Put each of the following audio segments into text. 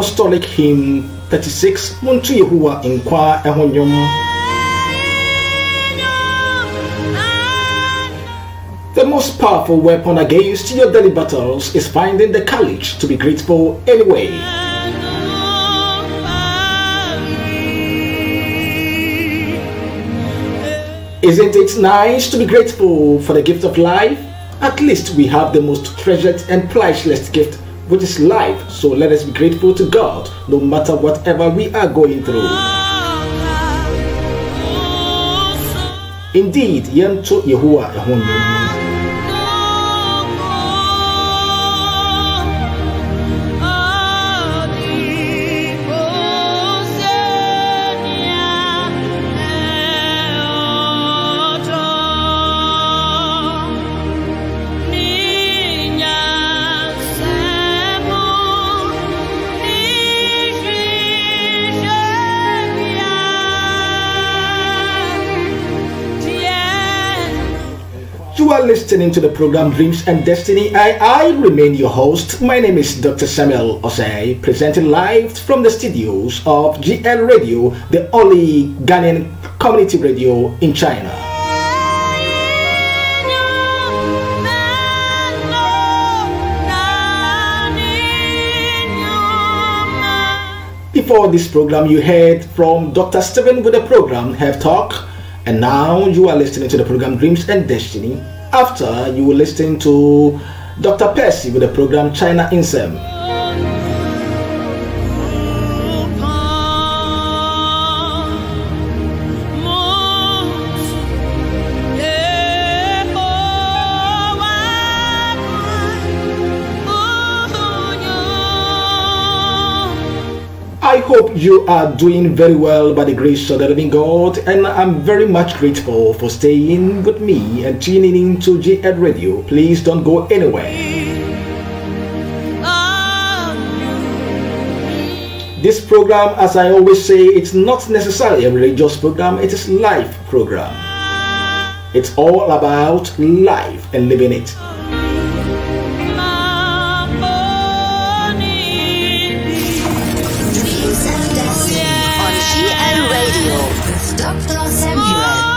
Apostolic Hymn 36, Muntu Yehuwa Inkwa Ehonyom. The most powerful weapon against your daily battles is finding the courage to be grateful anyway. Isn't it nice to be grateful for the gift of life? At least we have the most treasured and priceless gift, which is life. So let us be grateful to God no matter whatever we are going through. Indeed, Yanto Yehuwa Ehonyom. You are listening to the program Dreams and Destiny. I remain your host. My name is Dr. Samuel OSEI, presenting live from the studios of GLRADIO, the only Ghanaian community radio in China. Before this program, you heard from Dr. Stephen with the program Have Talk. And now you are listening to the program Dreams and Destiny. After, you will listen to Dr. Percy with the program China Insem. I hope you are doing very well by the grace of the living God, and I'm very much grateful for staying with me and tuning in to GLRADIO. Please don't go anywhere. This program, as I always say, it's not necessarily a religious program, it is a life program. It's all about life and living it. Dr. Samuel.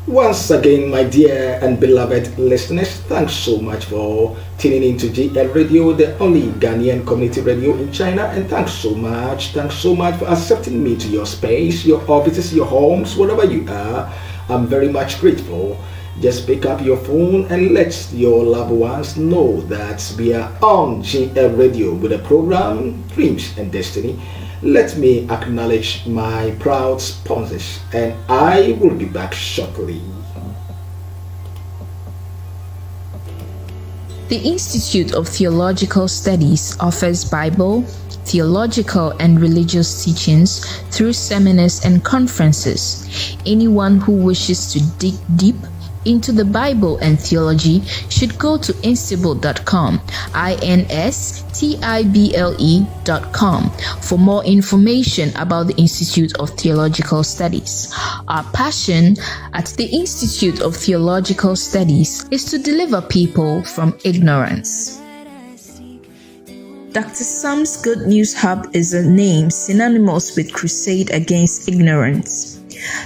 Once again, my dear and beloved listeners, thanks so much for tuning in to GLRADIO, the only Ghanaian community radio in China. And thanks so much for accepting me to your space, your offices, your homes, wherever you are. I'm very much grateful. Just pick up your phone and let your loved ones know that we are on GLRADIO with the program Dreams and Destiny. Let me acknowledge my proud sponsors, and I will be back shortly. The Institute of Theological Studies offers Bible, theological and religious teachings through seminars and conferences. Anyone who wishes to dig deep into the Bible and theology should go to instible.com, instible.com, for more information about the Institute of Theological Studies. Our passion at the Institute of Theological Studies is to deliver people from ignorance. Dr. Sam's Good News Hub is a name synonymous with crusade against ignorance.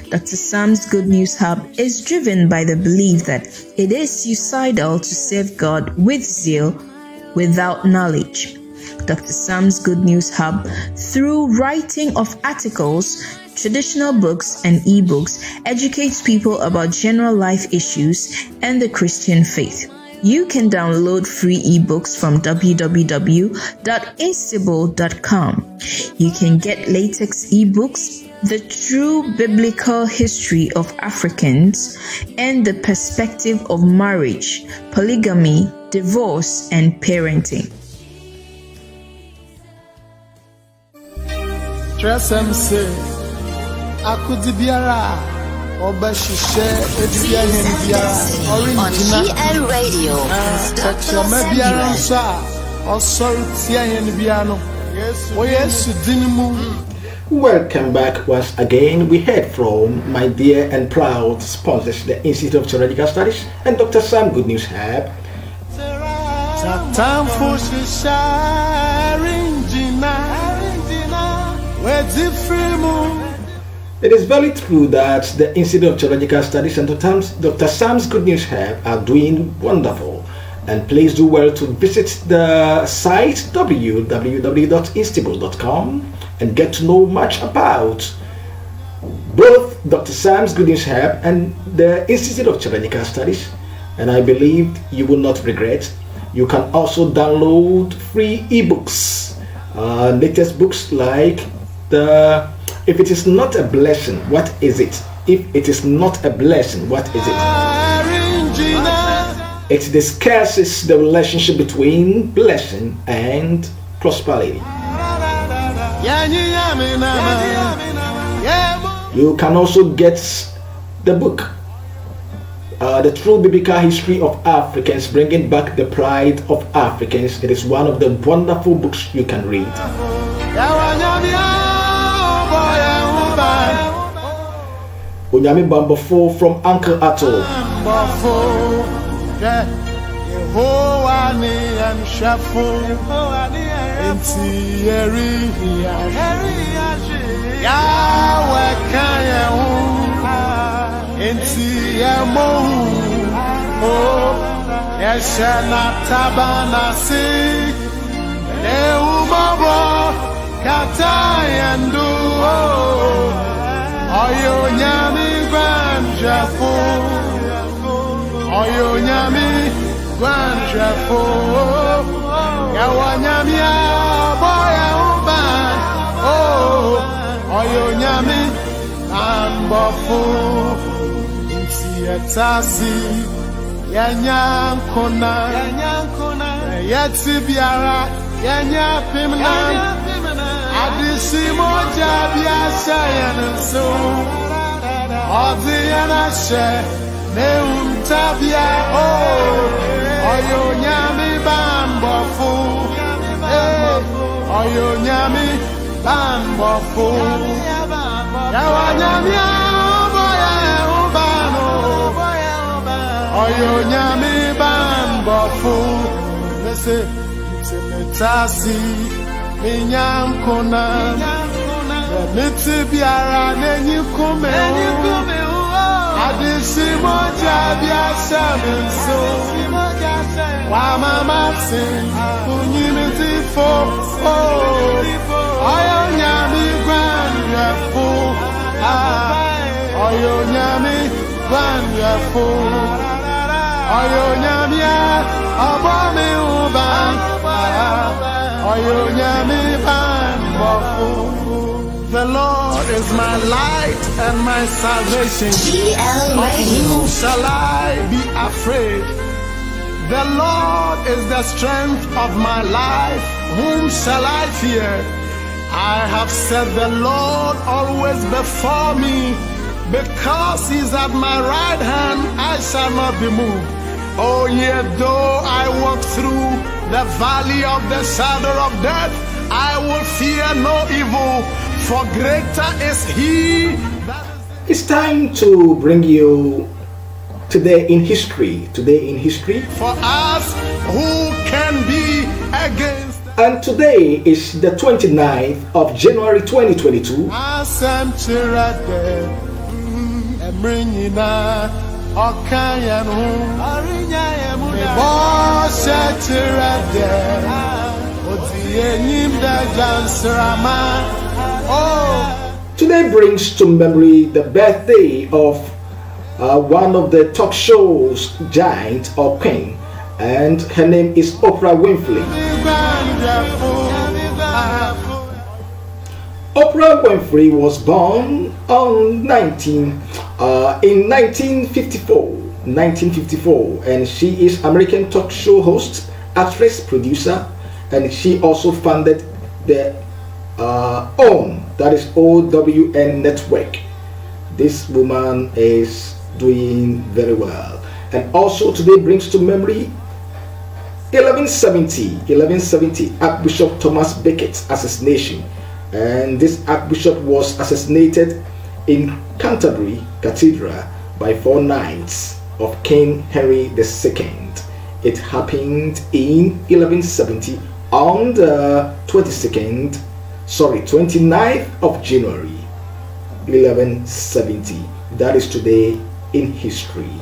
Dr. Sam's Good News Hub is driven by the belief that it is suicidal to serve God with zeal without knowledge. Dr. Sam's Good News Hub, through writing of articles, traditional books, and ebooks, educates people about general life issues and the Christian faith. You can download free ebooks from www.instable.com. You can get latex ebooks, The True Biblical History of Africans, and The Perspective of Marriage, Polygamy, Divorce, and Parenting. On GLRadio. Welcome back once again. We heard from my dear and proud sponsors, the Institute of Theological Studies and Dr. Sam Good News Hub. It is very true that the Institute of Theological Studies and Dr. Sam's Good News Hub are doing wonderful. And please do well to visit the site www.instable.com and get to know much about both Dr. Sam's Good News Hub and the Institute of Theological Studies. And I believe you will not regret. You can also download free ebooks, latest books like If It Is Not a Blessing, What Is It? If it is not a blessing, what is it? It discusses the relationship between blessing and prosperity. You can also get the book, The True Biblical History of Africans, Bringing Back the Pride of Africans. It is one of the wonderful books you can read. Onyame Bambofo from Uncle Ato. Oyo nyami gwanjafo, oyo nyami gwanjafo, yawa nyami aboya uban, oh, oyo nyami ambofo, insi etasi, yanyankona, yetibiara, yanyapimna. Adisimo jabia sayanso Odiana she neuntabia Oyo nyami bambofu Oyo nyami bambofu Yawa nyami aboya ubano Oyo nyami bambofu Nese Tasi Minyankona Mitibiara Nenyukume Adisimo Jabia Saminso Wamamasin Unyimitifo Oyo Nyami Gwanyafu Oyo Nyami Gwanyafu Oyo Nyami Abami Uban The Lord is my light and my salvation. Of whom shall I be afraid? The Lord is the strength of my life. Whom shall I fear? I have set the Lord always before me. Because he's at my right hand, I shall not be moved. Oh, yet though I walk through the valley of the shadow of death, I will fear no evil, for greater is he. It's time to bring you Today in History. Today in History. For us, who can be against? And today is the 29th of January 2022. Bringina, Okayan, Boss at Today brings to memory the birthday of one of the talk shows giant or queen, and her name is Oprah Winfrey. Oprah Winfrey was born in 1954, and she is American talk show host, actress, producer, and she also founded the OWN, that is OWN Network. This woman is doing very well. And also today brings to memory 1170 Archbishop Thomas Becket's assassination. And this Archbishop was assassinated in Canterbury Cathedral by 4 knights of King Henry II. It happened in 1170 on the 29th of January 1170. That is today in history.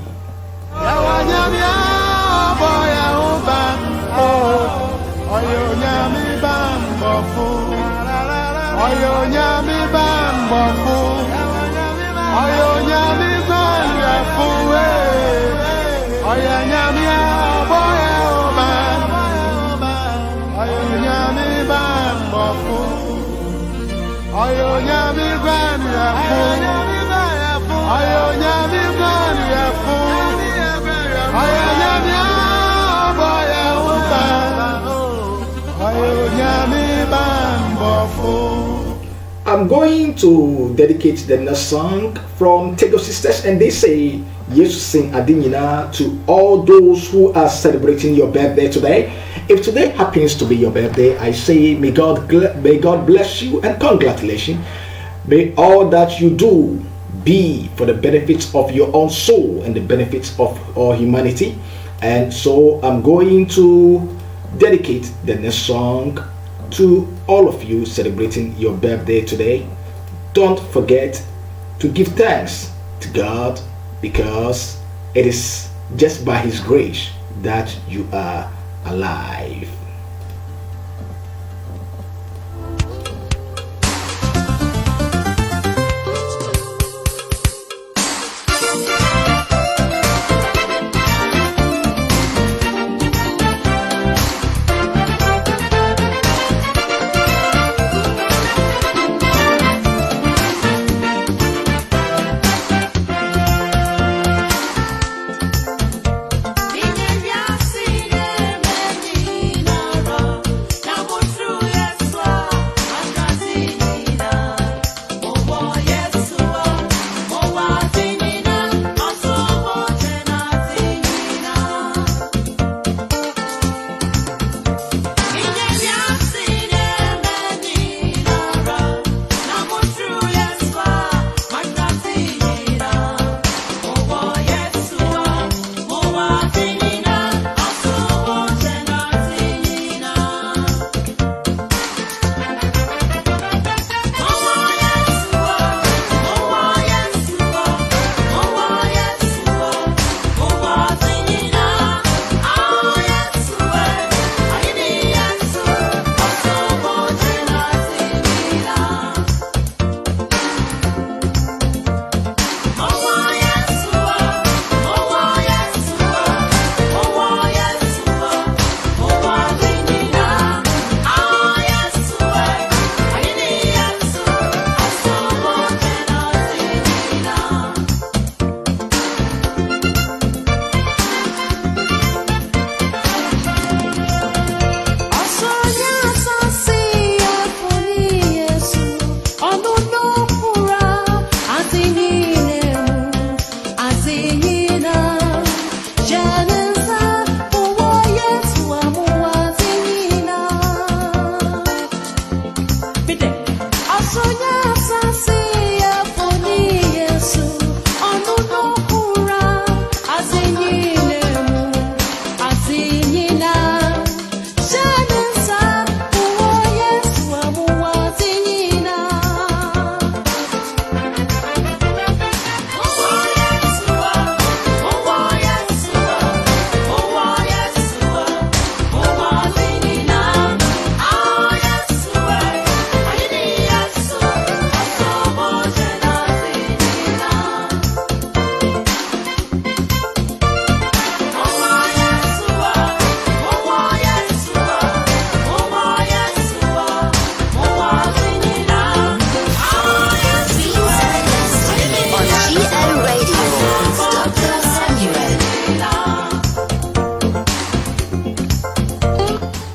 I'm going to dedicate the next song from Tego Sisters, and they say Jesus sing Adinina to all those who are celebrating your birthday today. If today happens to be your birthday, I say may God bless you and congratulations. May all that you do be for the benefits of your own soul and the benefits of all humanity. And so I'm going to dedicate the next song to all of you celebrating your birthday today. Don't forget to give thanks to God, because it is just by His grace that you are alive. Minha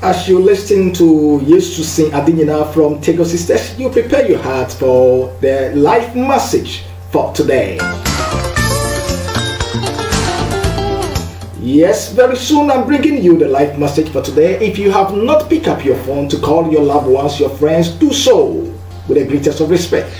as you listen to Yesu Sing Adinyina from Tego Sisters, you prepare your heart for the life message for today. Yes, very soon I'm bringing you the life message for today. If you have not picked up your phone to call your loved ones, your friends, do so with the greatest of respect.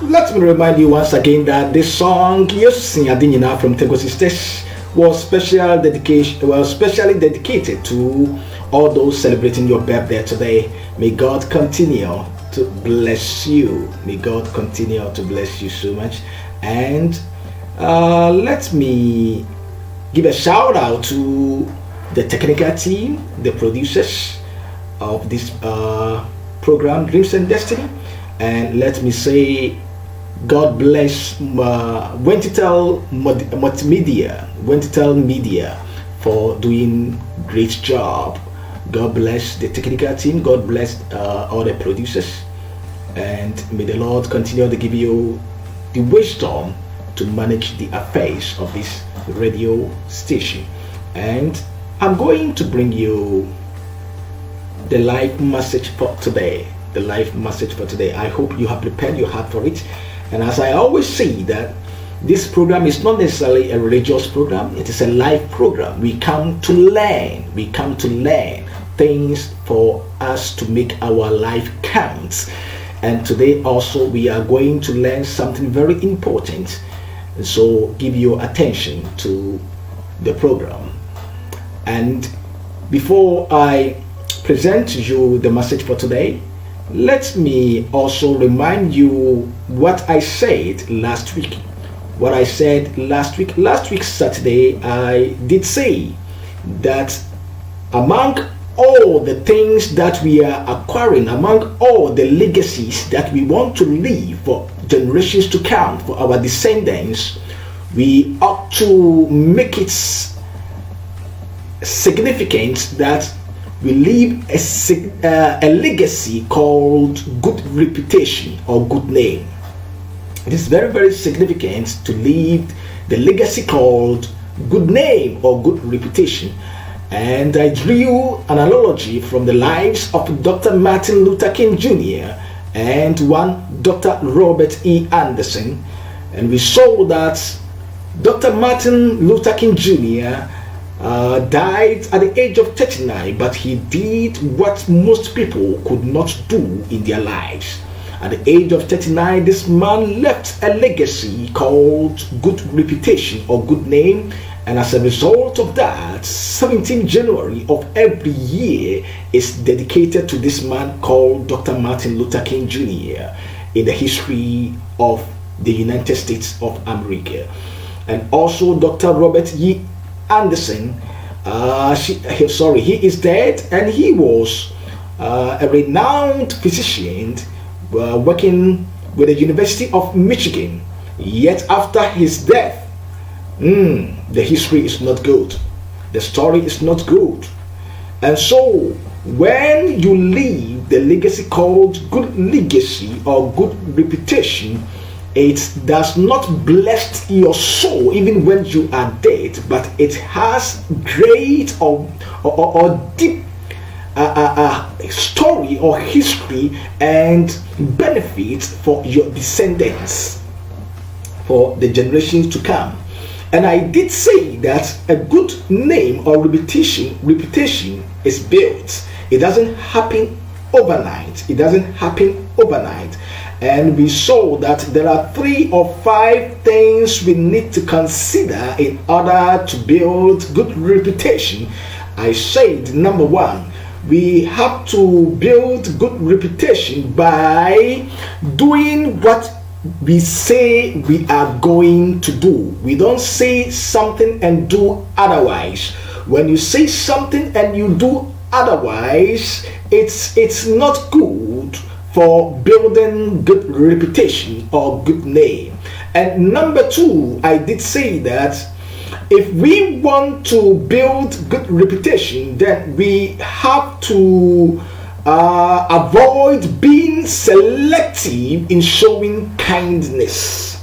Let me remind you once again that this song, Yesu Sing Adinyina from Tego Sisters, was specially dedicated to all those celebrating your birthday today. May God continue to bless you. May God continue to bless you so much. And let me give a shout out to the technical team, the producers of this program, Dreams and Destiny. And let me say, God bless Wentitel Media for doing great job. God bless the technical team. God bless all the producers. And may the Lord continue to give you the wisdom to manage the affairs of this radio station. And I'm going to bring you the life message for today. The life message for today. I hope you have prepared your heart for it. And as I always say, that this program is not necessarily a religious program, it is a life program. We come to learn. We come to learn things for us to make our life count. And today also we are going to learn something very important. So give your attention to the program. And before I present to you the message for today, let me also remind you what I said last week. What I said last week Saturday, I did say that among all the things that we are acquiring, among all the legacies that we want to leave for generations to come, for our descendants, we ought to make it significant that we leave a legacy called good reputation or good name. It is very, very significant to leave the legacy called good name or good reputation. And I drew an analogy from the lives of Dr. Martin Luther King Jr. and one Dr. Robert E. Anderson. And we saw that Dr. Martin Luther King Jr. Died at the age of 39, but he did what most people could not do in their lives. At the age of 39, this man left a legacy called good reputation or good name, and as a result of that, 17th January of every year is dedicated to this man called Dr. Martin Luther King Jr. in the history of the United States of America. And also Dr. Robert E. Anderson, he is dead, and he was a renowned physician working with the University of Michigan. Yet after his death, the history is not good. The story is not good. And so, when you leave the legacy called good legacy or good reputation, it does not bless your soul even when you are dead, but it has great or deep story or history and benefits for your descendants, for the generations to come. And I did say that a good name or reputation is built. It doesn't happen overnight. It doesn't happen overnight. And we saw that there are 3 or 5 things we need to consider in order to build good reputation. I said, number 1, we have to build good reputation by doing what we say we are going to do. We don't say something and do otherwise. When you say something and you do otherwise, it's not good for building good reputation or good name. And number 2, I did say that if we want to build good reputation, then we have to avoid being selective in showing kindness.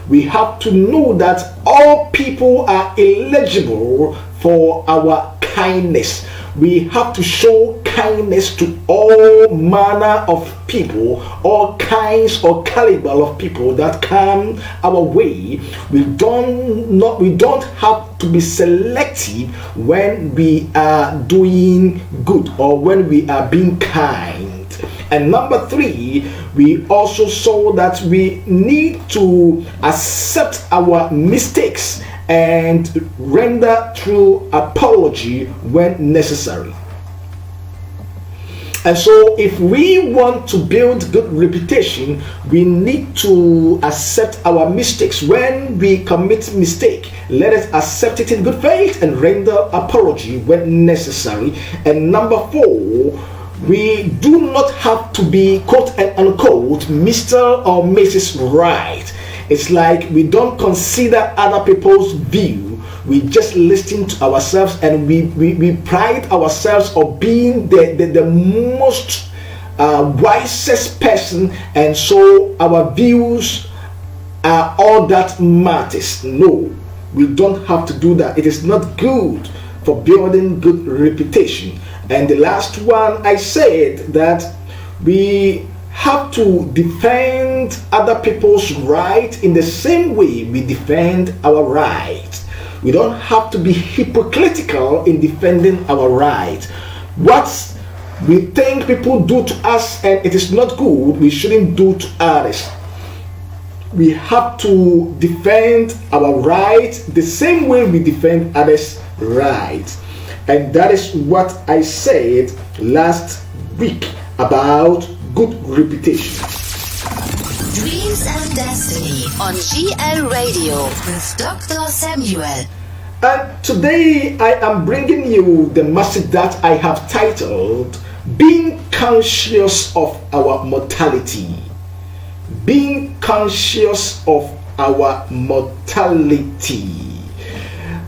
We have to know that all people are eligible for our kindness. We have to show kindness to all manner of people, all kinds or caliber of people that come our way. We don't have to be selective when we are doing good or when we are being kind. And number 3, we also saw that we need to accept our mistakes and render true apology when necessary. And so if we want to build good reputation, we need to accept our mistakes. When we commit mistake, let us accept it in good faith and render apology when necessary. And number 4, we do not have to be quote and unquote Mr. or Mrs. Right. It's like we don't consider other people's view. We just listen to ourselves, and we pride ourselves of being the most wisest person, and so our views are all that matters. No, we don't have to do that. It is not good for building good reputation. And the last one, I said that we have to defend other people's right in the same way we defend our right. We don't have to be hypocritical in defending our right. What we think people do to us and it is not good, we shouldn't do to others. We have to defend our right the same way we defend others' right. And that is what I said last week about good reputation. Dreams and Destiny on GLRadio with Dr. Samuel. And today I am bringing you the message that I have titled Being Conscious of Our Mortality. Being conscious of our mortality.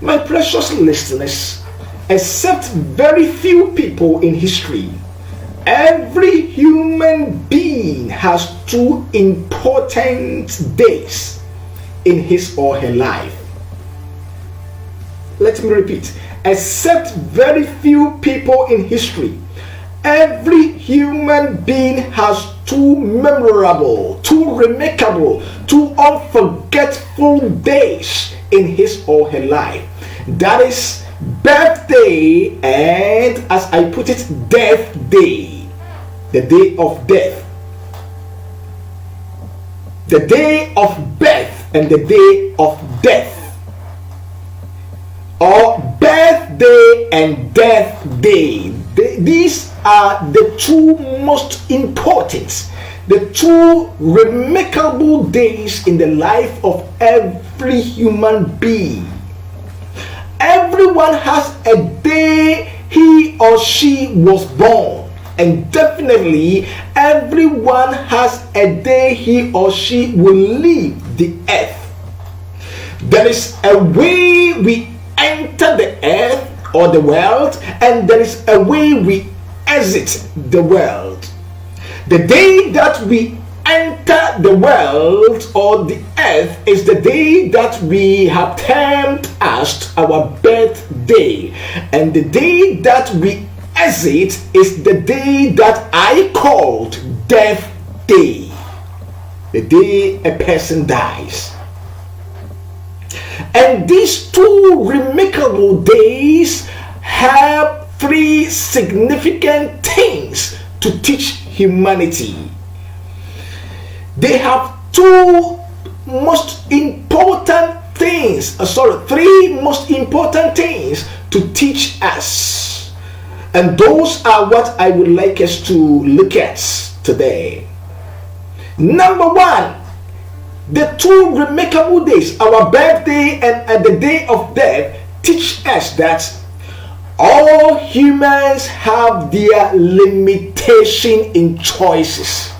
My precious listeners, except very few people in history, every human being has 2 important days in his or her life. Let me repeat. Except very few people in history, every human being has 2 memorable, 2 remarkable, 2 unforgettable days in his or her life. That is birthday and, as I put it, death day. The day of death. The day of birth and the day of death. Or birthday and death day. These are the 2 most important, the 2 remarkable days in the life of every human being. Everyone has a day he or she was born. And definitely everyone has a day he or she will leave the earth. There is a way we enter the earth or the world, and there is a way we exit the world. The day that we enter the world or the earth is the day that we have termed as our birthday, and the day that we exit is the day that I called death day, the day a person dies. And these two remarkable days have three significant things to teach humanity. They have three most important things to teach us. And those are what I would like us to look at today. Number one, the two remarkable days, our birthday and the day of death, teach us that all humans have their limitation in choices,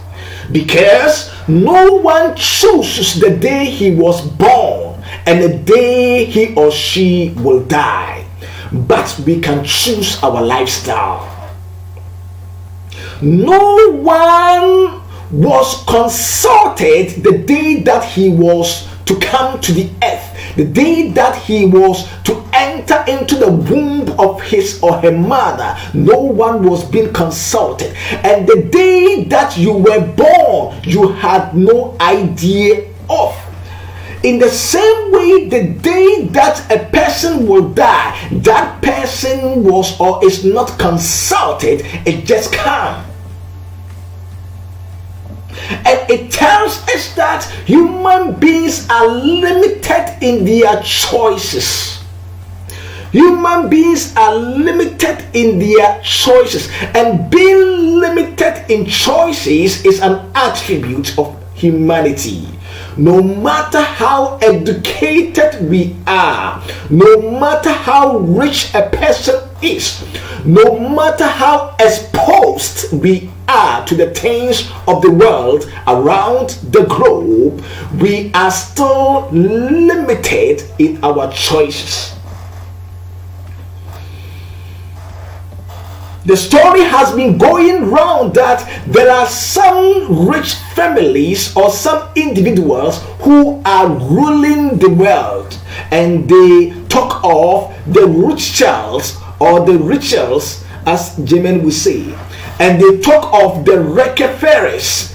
because no one chooses the day he was born and the day he or she will die, but we can choose our lifestyle. No one was consulted the day that he was to come to the earth, the day that he was to enter into the womb of his or her mother. No one was being consulted, and the day that you were born, you had no idea of. In the same way, the day that a person will die, that person was or is not consulted, it just comes. And it tells us that human beings are limited in their choices. Human beings are limited in their choices. And being limited in choices is an attribute of humanity. No matter how educated we are, no matter how rich a person is, no matter how exposed we are to the things of the world around the globe, we are still limited in our choices. The story has been going round that there are some rich families or some individuals who are ruling the world, and they talk of the Rothschilds or the Richards, as German will say, and they talk of the Rockefellers,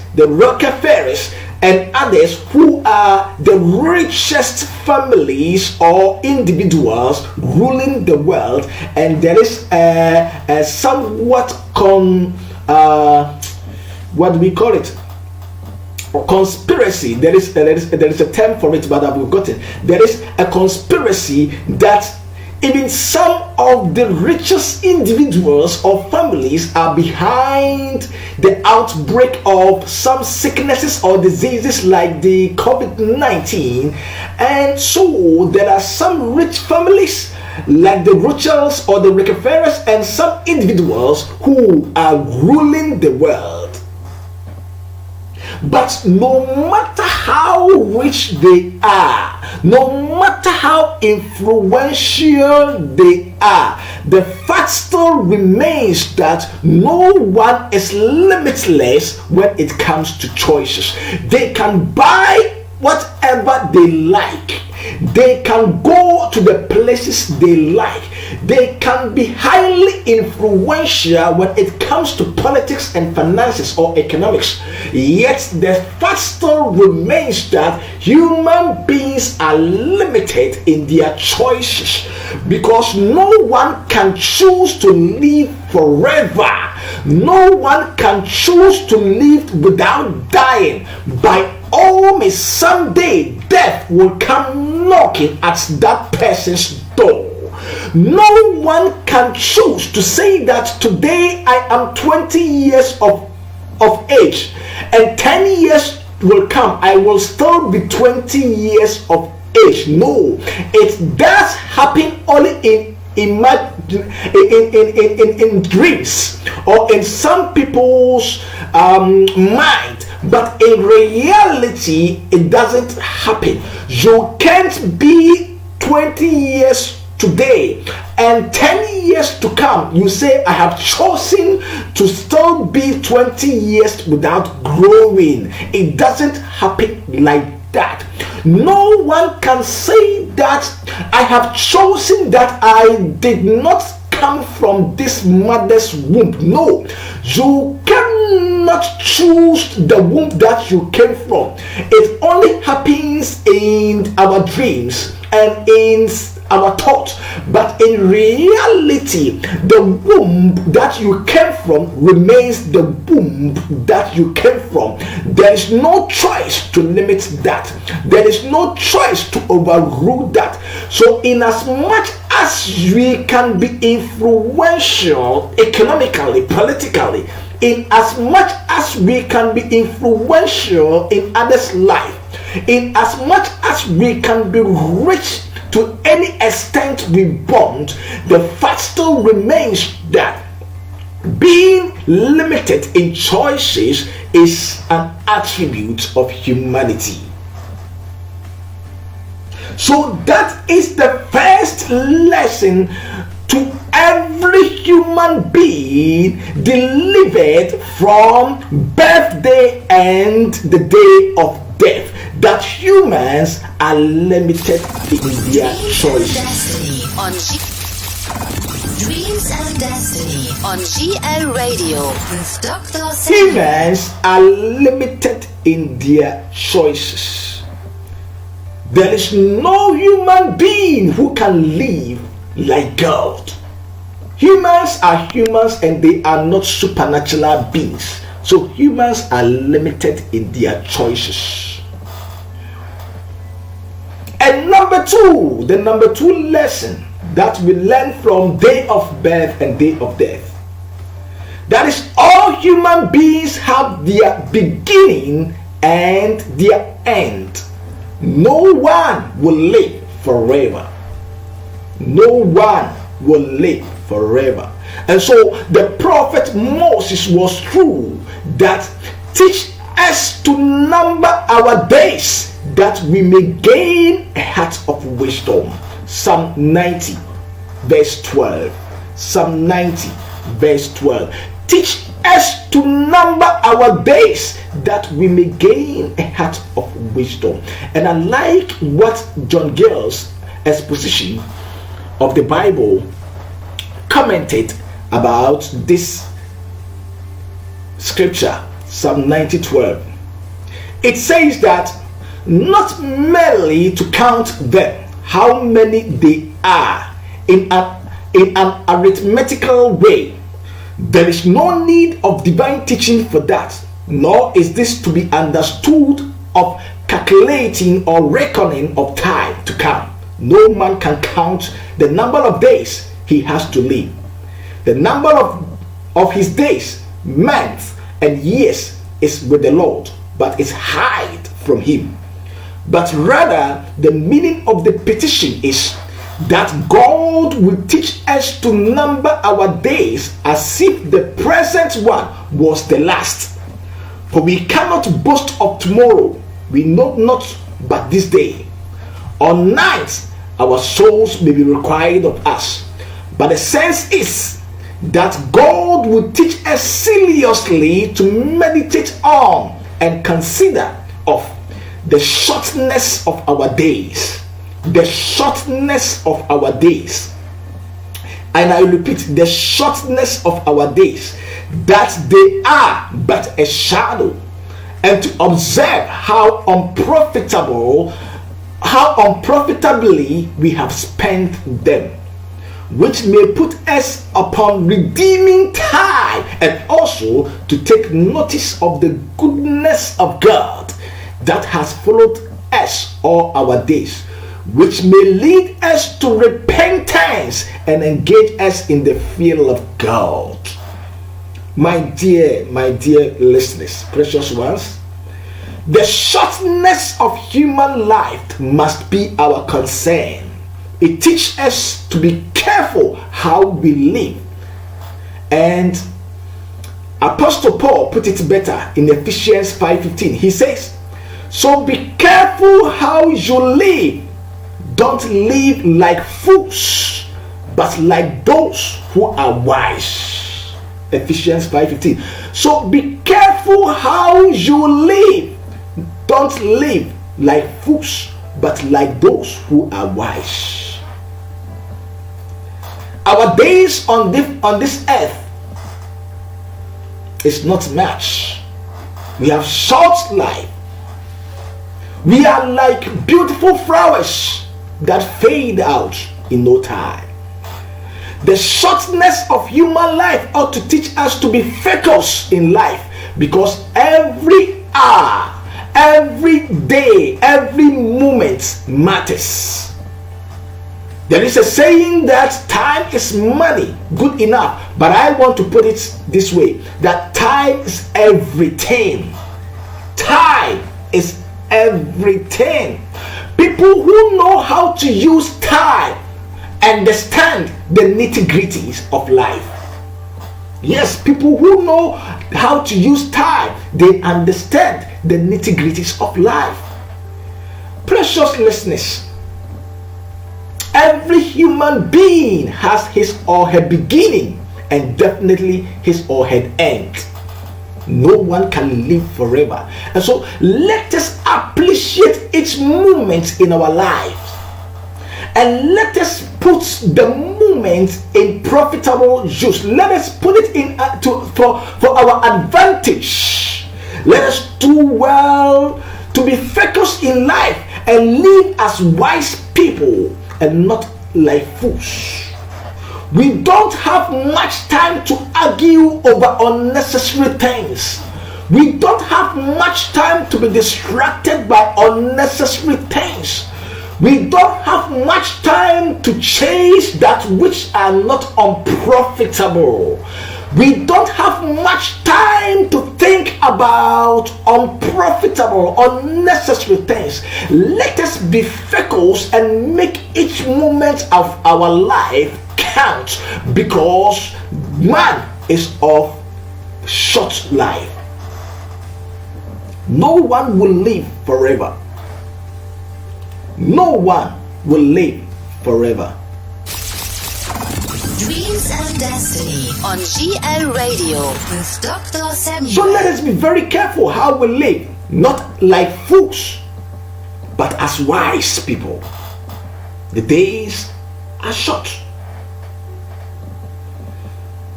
and others who are the richest families or individuals ruling the world. And there is a somewhat what do we call it? Conspiracy. There is a term for it, but I've forgotten. There is a conspiracy that even some of the richest individuals or families are behind the outbreak of some sicknesses or diseases like the COVID-19. And so there are some rich families like the Rothschilds or the Rockefellers and some individuals who are ruling the world. But no matter how rich they are, no matter how influential they are, the fact still remains that no one is limitless when it comes to choices. They can buy whatever they like. They can go to the places they like. They can be highly influential when it comes to politics and finances or economics. Yet the fact still remains that human beings are limited in their choices, because no one can choose to live forever. No one can choose to live without dying. By all means, someday death will come knocking at that person's door. No one can choose to say that today I am 20 years of age, and 10 years will come, I will still be 20 years of age. No, it does happen only in in dreams or in some people's mind, but in reality it doesn't happen. You can't be 20 years today and 10 years to come, you say, I have chosen to still be 20 years without growing. It doesn't happen like that. No one can say that I have chosen that I did not come from this mother's womb. No, you cannot choose the womb that you came from. It only happens in our dreams and in our thoughts, but in reality the womb that you came from remains the womb that you came from. There is no choice to limit that. There is no choice to overrule that. So in as much as we can be influential economically, politically, in as much as we can be influential in others' life, in as much as we can be rich to any extent we want, the fact still remains that being limited in choices is an attribute of humanity. So that is the first lesson to every human being delivered from birthday and the day of death, that humans are limited in their choices. Dreams and Destiny on GL Radio with Dr. Samuel. Humans are limited in their choices. There is no human being who can live like God. Humans are humans and they are not supernatural beings. So humans are limited in their choices. And the number two lesson that we learn from day of birth and day of death, that is, all human beings have their beginning and their end. No one will live forever. No one will live forever. And so the prophet Moses was true that teach us to number our days that we may gain a heart of wisdom. Psalm 90 verse 12. Psalm 90 verse 12. Teach us to number our days that we may gain a heart of wisdom. And I like what John Gill's exposition of the Bible commented about this scripture, Psalm 90:12. It says that not merely to count them, how many they are, in an arithmetical way. There is no need of divine teaching for that, nor is this to be understood of calculating or reckoning of time to come. No man can count the number of days he has to live. The number of his days, months, and years is with the Lord, but is hid from him. But rather, the meaning of the petition is that God will teach us to number our days as if the present one was the last. For we cannot boast of tomorrow, we know not but this day. On night, our souls may be required of us. But the sense is that God will teach us seriously to meditate on and consider of the shortness of our days. The shortness of our days. And I repeat, the shortness of our days, that they are but a shadow, and to observe how unprofitably we have spent them, which may put us upon redeeming time, and also to take notice of the goodness of God that has followed us all our days, which may lead us to repentance and engage us in the fear of God. My dear listeners, precious ones, the shortness of human life must be our concern. It teaches us to be careful how we live. And Apostle Paul put it better in Ephesians 5:15. He says, so be careful how you live. Don't live like fools, but like those who are wise. Ephesians 5:15. So be careful how you live. Don't live like fools, but like those who are wise. Our days on this earth is not much. We have short life. We are like beautiful flowers that fade out in no time. The shortness of human life ought to teach us to be focused in life, because every hour, every day, every moment matters. There is a saying that time is money, good enough, but I want to put it this way, that time is everything. Time is everything. People who know how to use time understand the nitty-gritties of life. Yes, people who know how to use time, they understand the nitty-gritties of life. Precious listeners, every human being has his or her beginning and definitely his or her end. No one can live forever. And so let us appreciate each moment in our lives. And let us put the moment in profitable use. Let us put it in for our advantage. Let us do well to be focused in life and live as wise people and not like fools. We don't have much time to argue over unnecessary things. We don't have much time to be distracted by unnecessary things. We don't have much time to chase that which are not unprofitable. We don't have much time to think about unprofitable, unnecessary things. Let us be focused and make each moment of our life count, because man is of short life. No one will live forever. No one will live forever. Dreams and Destiny on GLRadio with Dr. Samuel. So let us be very careful how we live, not like fools, but as wise people. The days are short.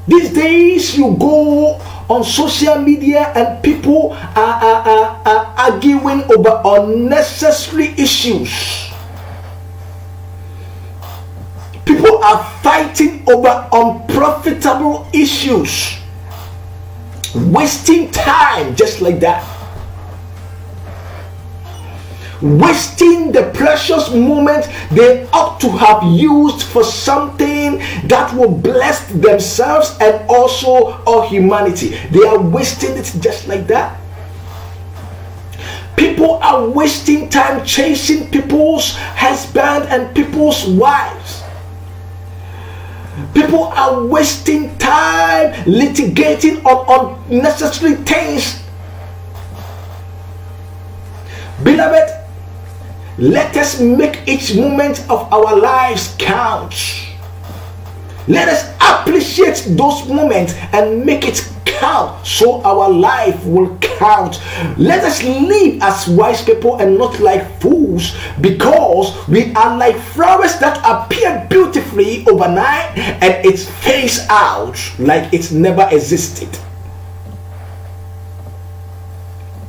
These days you go on social media and people are arguing over unnecessary issues. People are fighting over unprofitable issues, wasting time just like that, wasting the precious moment they ought to have used for something that will bless themselves and also all humanity. They are wasting it just like that. People are wasting time chasing people's husbands and people's wives. People are wasting time litigating on unnecessary things. Beloved, let us make each moment of our lives count. Let us appreciate those moments and make it count, so our life will count. Let us live as wise people and not like fools, because we are like flowers that appear beautifully overnight and it fades out like it never existed.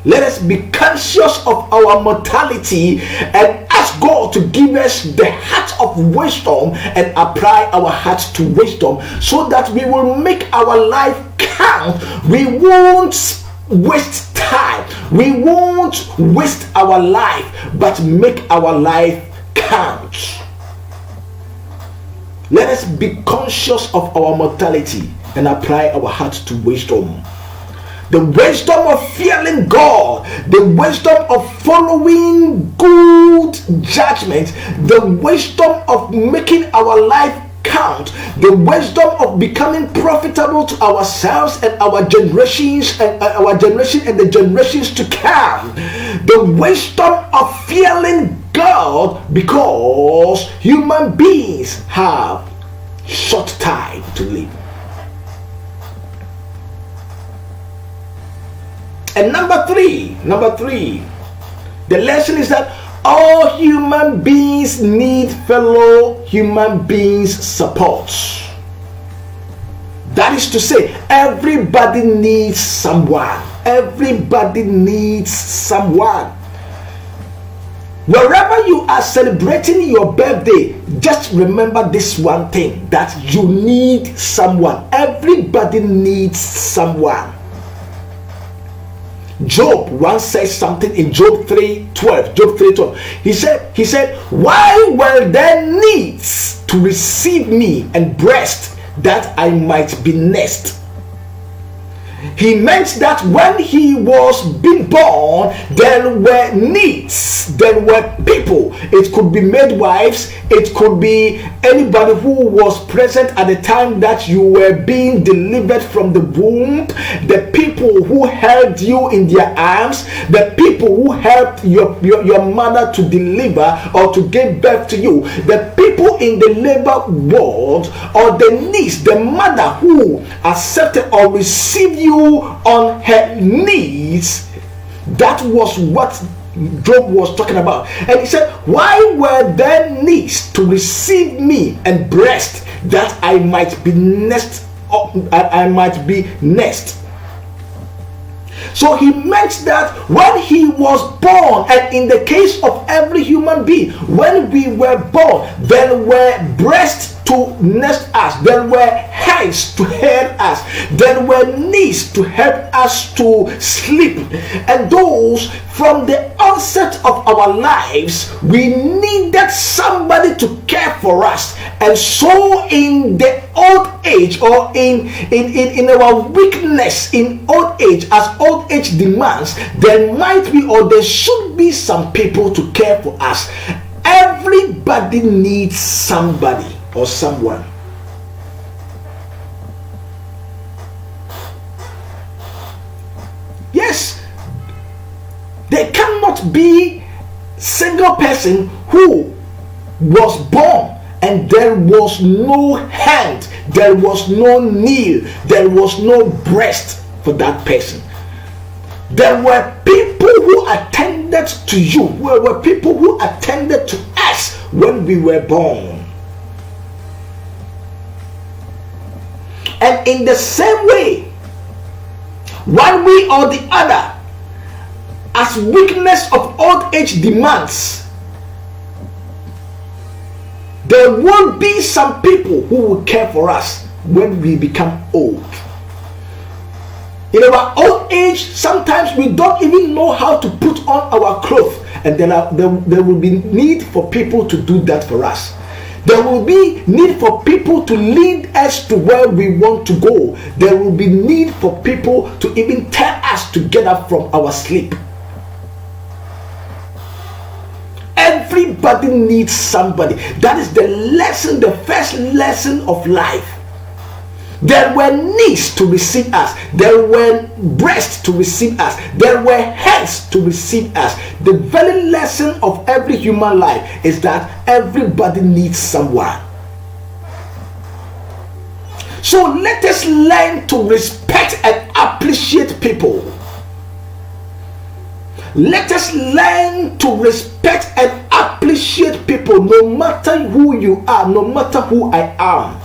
Let us be conscious of our mortality and ask God to give us the heart of wisdom and apply our hearts to wisdom, so that we will make our life count. We won't waste time. We won't waste our life, but make our life count. Let us be conscious of our mortality and apply our hearts to wisdom. The wisdom of fearing God, the wisdom of following good judgment, the wisdom of making our life account the wisdom of becoming profitable to ourselves and our generations and the generations to come. The wisdom of fearing God, because human beings have short time to live. And number three, the lesson is that all human beings need fellow human beings' support. That is to say, everybody needs someone. Everybody needs someone. Wherever you are celebrating your birthday, just remember this one thing, that you need someone. Everybody needs someone. Job once said something in Job 3:12. He said, why were there needs to receive me and breast that I might be nursed? He meant that when he was being born, there were needs, there were people. It could be midwives, it could be anybody who was present at the time that you were being delivered from the womb, the people who held you in their arms, the people who helped your mother to deliver or to give birth to you, the people in the labor ward, or the niece, the mother who accepted or received you on her knees. That was what Job was talking about. And he said, why were there needs to receive me and breast that I might be nursed? So he meant that when he was born, and in the case of every human being, when we were born, there were breasts to nurse us, there were hands to help us, there were knees to help us to sleep. And those, from the onset of our lives, we needed somebody to care for us. And so in the old age, or in our weakness in old age, as old age demands, there might be, or there should be, some people to care for us. Everybody needs somebody or someone. Yes, there cannot be single person who was born and there was no hand, there was no knee, there was no breast for that person. There were people who attended to you. There were people who attended to us when we were born. And in the same way, one way or the other, as weakness of old age demands, there will be some people who will care for us when we become old. In our old age, sometimes we don't even know how to put on our clothes, and there will be need for people to do that for us. There will be need for people to lead us to where we want to go. There will be need for people to even tell us to get up from our sleep. Everybody needs somebody. That is the lesson, the first lesson of life. There were knees to receive us. There were breasts to receive us. There were hands to receive us. The very lesson of every human life is that everybody needs someone. So let us learn to respect and appreciate people. Let us learn to respect and appreciate people, no matter who you are, no matter who I am.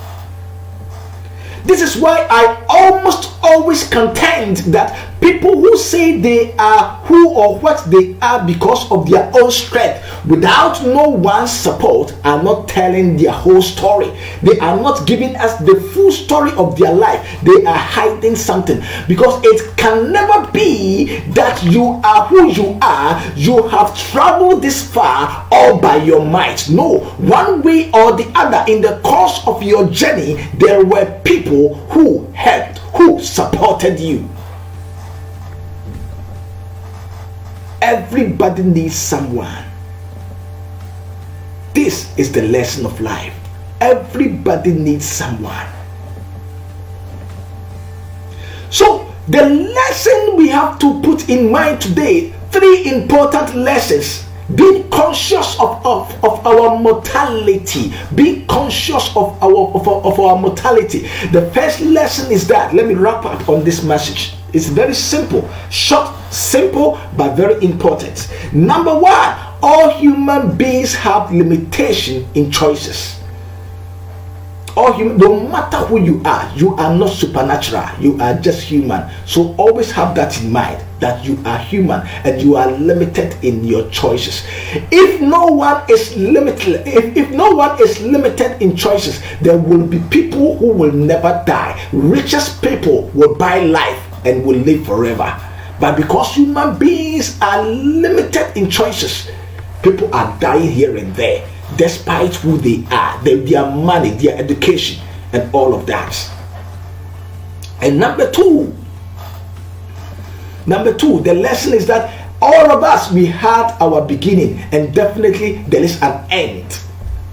This is why I almost always contend that people who say they are who or what they are because of their own strength, without no one's support, are not telling their whole story. They are not giving us the full story of their life. They are hiding something, because it can never be that you are who you are. You have traveled this far all by your might. No, one way or the other, in the course of your journey, there were people who helped, who supported you. Everybody needs someone. This is the lesson of life. everybody needs someone. So the lesson we have to put in mind today, 3 important lessons. Be conscious of our mortality. Be conscious of our mortality. The first lesson is that, let me wrap up on this message. It's very simple, short, simple, but very important. Number 1, all human beings have limitation in choices. No matter who you are not supernatural, you are just human. So always have that in mind, that you are human and you are limited in your choices. If no one is limited, if no one is limited in choices, there will be people who will never die. Richest people will buy life and will live forever. But because human beings are limited in choices, people are dying here and there, despite who they are, their money, their education, and all of that. And number two, the lesson is that all of us, we had our beginning, and definitely there is an end.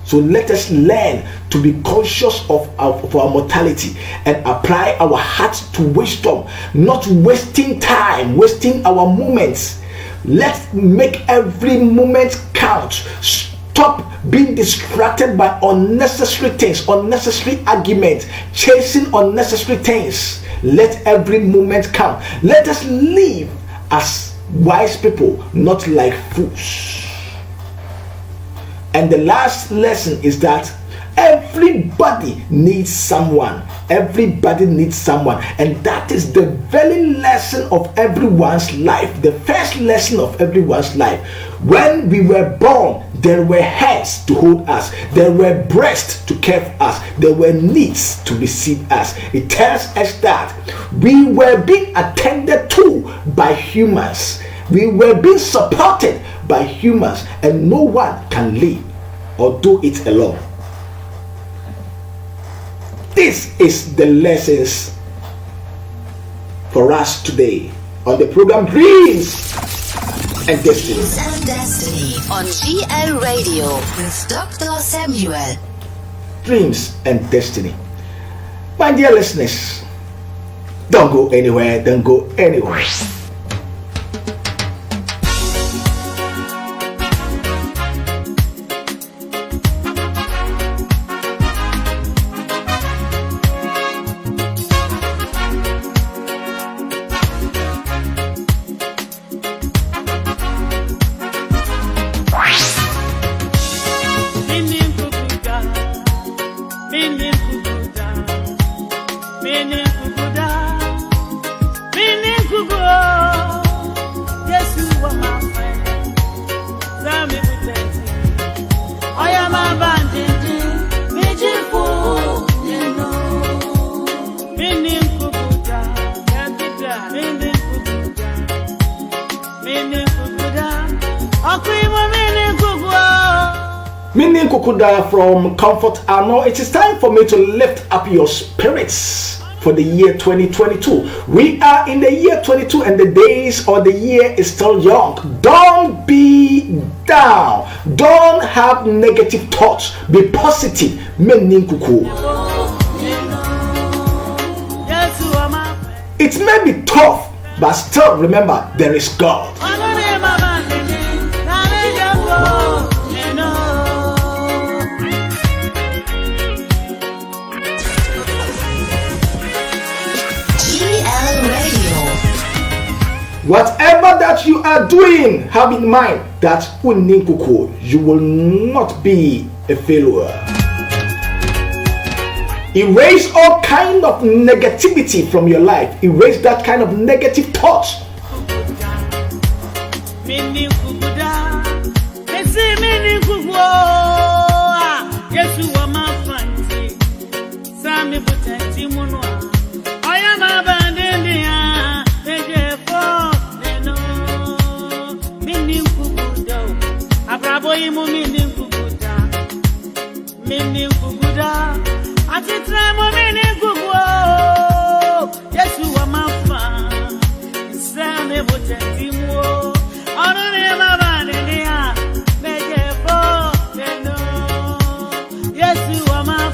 So let us learn to be conscious of our mortality and apply our hearts to wisdom, not wasting time, wasting our moments. Let's make every moment count. Stop being distracted by unnecessary things, unnecessary arguments, chasing unnecessary things. Let every moment count. Let us live as wise people, not like fools. And the last lesson is that everybody needs someone. Everybody needs someone. And that is the very lesson of everyone's life. The first lesson of everyone's life. When we were born, there were hands to hold us. There were breasts to care for us. There were needs to receive us. It tells us that we were being attended to by humans. We were being supported by humans, and no one can live or do it alone. This is the lessons for us today on the program Dreams and Destiny. Dreams and Destiny on GL Radio with Dr. Samuel. Dreams and Destiny. My dear listeners, don't go anywhere, don't go anywhere. Meaning Kukuda from Comfort Ano. It is time for me to lift up your spirits for the year 2022. We are in the year 22 and the days or the year is still young. Don't be down. Don't have negative thoughts. Be positive. Meaning Kuku. It may be tough, but still remember there is God. Whatever that you are doing, have in mind that you will not be a failure. Erase all kind of negativity from your life. Erase that kind of negative thoughts. Yes, you are my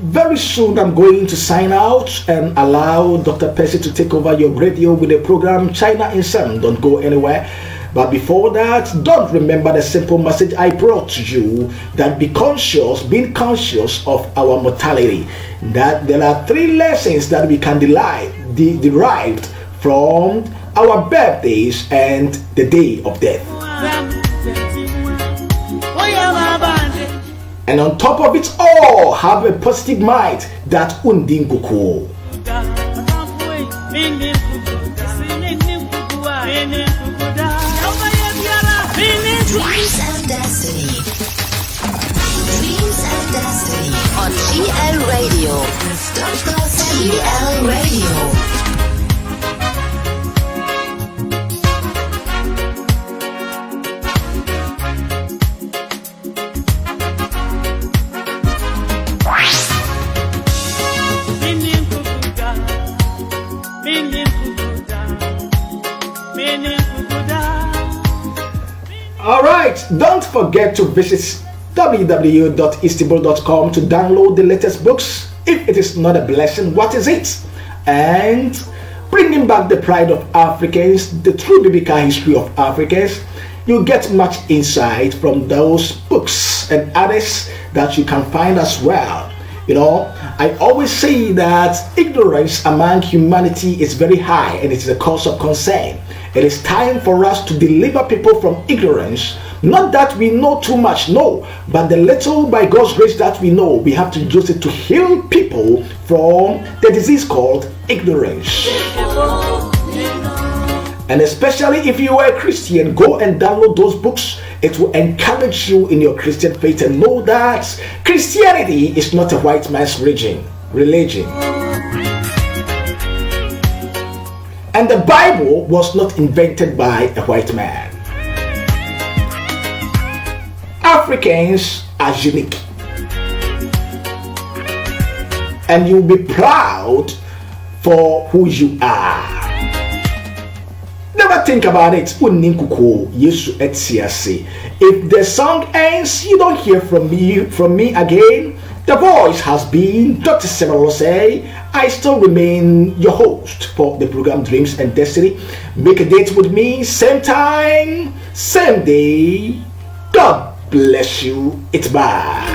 Very soon I'm going to sign out and allow Dr. Percy to take over your radio with the program China in Sun. Don't go anywhere. But before that, don't remember the simple message I brought to you, that being conscious of our mortality. That there are 3 lessons that we can derived from our birthdays and the day of death. And on top of it all, have a positive mind that undinguku. Dreams and Destiny. Dreams and Destiny on GL Radio with Dr. GL Radio. Alright, don't forget to visit www.eastable.com to download the latest books. If it is not a blessing, what is it? And bringing back the pride of Africans, the true biblical history of Africans. You get much insight from those books and others that you can find as well. You know, I always say that ignorance among humanity is very high and it is a cause of concern. It is time for us to deliver people from ignorance. Not that we know too much, no, but the little by God's grace that we know, we have to use it to heal people from the disease called ignorance. And especially if you are a Christian, go and download those books. It will encourage you in your Christian faith and know that Christianity is not a white man's religion. And the Bible was not invented by a white man. Africans are unique. And you'll be proud for who you are. Never think about it. If the song ends, you don't hear from me again. The voice has been Dr. OSEI. I still remain your host for the program Dreams and Destiny. Make a date with me, same time, same day. God bless you. It's bye.